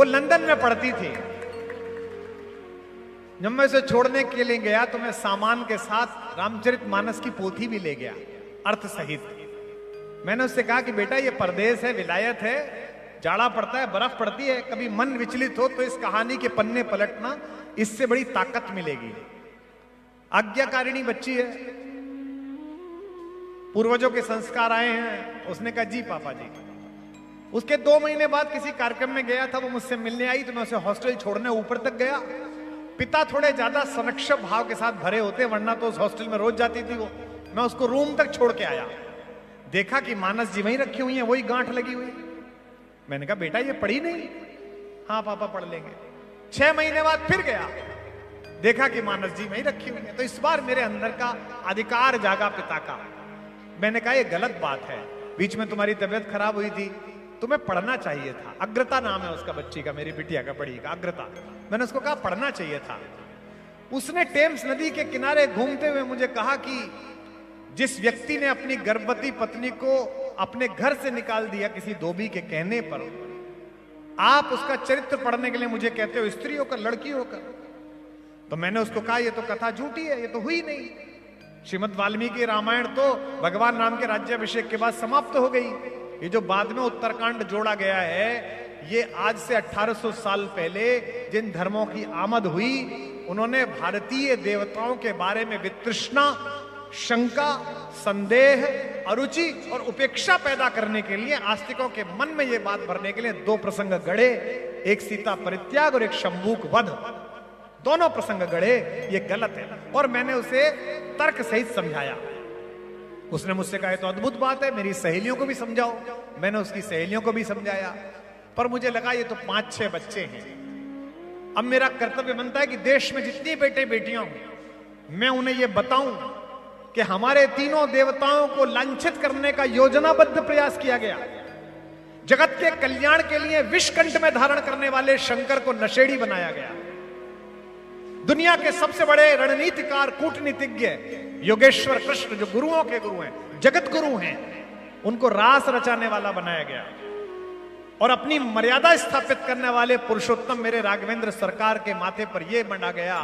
वो लंदन में पढ़ती थी। जब मैं उसे छोड़ने के लिए गया तो मैं सामान के साथ रामचरितमानस की पोथी भी ले गया, अर्थ सहित। मैंने उससे कहा कि बेटा ये परदेश है, विलायत है, जाड़ा पड़ता है, बर्फ पड़ती है, कभी मन विचलित हो तो इस कहानी के पन्ने पलटना, इससे बड़ी ताकत मिलेगी। आज्ञाकारिणी बच्ची है, पूर्वजों के संस्कार आए हैं। उसने कहा जी पापा जी। उसके 2 महीने बाद किसी कार्यक्रम में गया था, वो मुझसे मिलने आई तो मैं उसे हॉस्टल छोड़ने ऊपर तक गया। पिता थोड़े ज्यादा संरक्षक भाव के साथ भरे होते, वरना तो उस हॉस्टल में रोज जाती थी वो। मैं उसको रूम तक छोड़ के आया, देखा कि मानस जी वहीं रखी हुई है, वही गांठ लगी हुई। मैंने कहा बेटा ये पढ़ी नहीं? हाँ पापा पढ़ लेंगे। 6 महीने बाद फिर गया, देखा कि मानस जी वहीं रखी हुई है। तो इस बार मेरे अंदर का अधिकार जागा पिता का। मैंने कहा ये गलत बात है, बीच में तुम्हारी तबीयत खराब हुई थी, तुम्हें पढ़ना चाहिए था। अग्रता नाम है उसका बच्ची का, मेरी बिटिया का बड़ी का, अग्रता। मैंने उसको कहा पढ़ना चाहिए था। उसने टेम्स नदी के किनारे घूमते हुए मुझे कहा कि जिस व्यक्ति ने अपनी गर्भवती पत्नी को अपने घर से निकाल दिया किसी धोबी के कहने पर, आप उसका चरित्र पढ़ने के लिए मुझे कहते हो, स्त्री होकर, लड़की होकर। तो मैंने उसको कहा ये तो कथा झूठी है, ये तो हुई नहीं। श्रीमद् वाल्मीकि रामायण तो भगवान राम के राज्याभिषेक के बाद समाप्त हो गई। ये जो बाद में उत्तरकांड जोड़ा गया है, ये आज से 1800 साल पहले जिन धर्मों की आमद हुई, उन्होंने भारतीय देवताओं के बारे में वितृष्णा, शंका, संदेह, अरुचि और उपेक्षा पैदा करने के लिए, आस्तिकों के मन में यह बात भरने के लिए 2 प्रसंग गढ़े। एक सीता परित्याग और एक शंभूक वध। दोनों प्रसंग गढ़े, ये गलत है। और मैंने उसे तर्क सहित समझाया। उसने मुझसे कहा तो अद्भुत बात है, मेरी सहेलियों को भी समझाओ। मैंने उसकी सहेलियों को भी समझाया, पर मुझे लगा ये तो 5-6 बच्चे हैं। अब मेरा कर्तव्य बनता है कि देश में जितनी बेटे बेटियां हों, मैं उन्हें यह बताऊं कि हमारे तीनों देवताओं को लांछित करने का योजनाबद्ध प्रयास किया गया। जगत के कल्याण के लिए विषकंठ में धारण करने वाले शंकर को नशेड़ी बनाया गया। दुनिया के सबसे बड़े रणनीतिकार, कूटनीतिज्ञ योगेश्वर कृष्ण, जो गुरुओं के गुरु हैं, जगत गुरु हैं, उनको रास रचाने वाला बनाया गया। और अपनी मर्यादा स्थापित करने वाले पुरुषोत्तम मेरे राघवेंद्र सरकार के माथे पर यह बना गया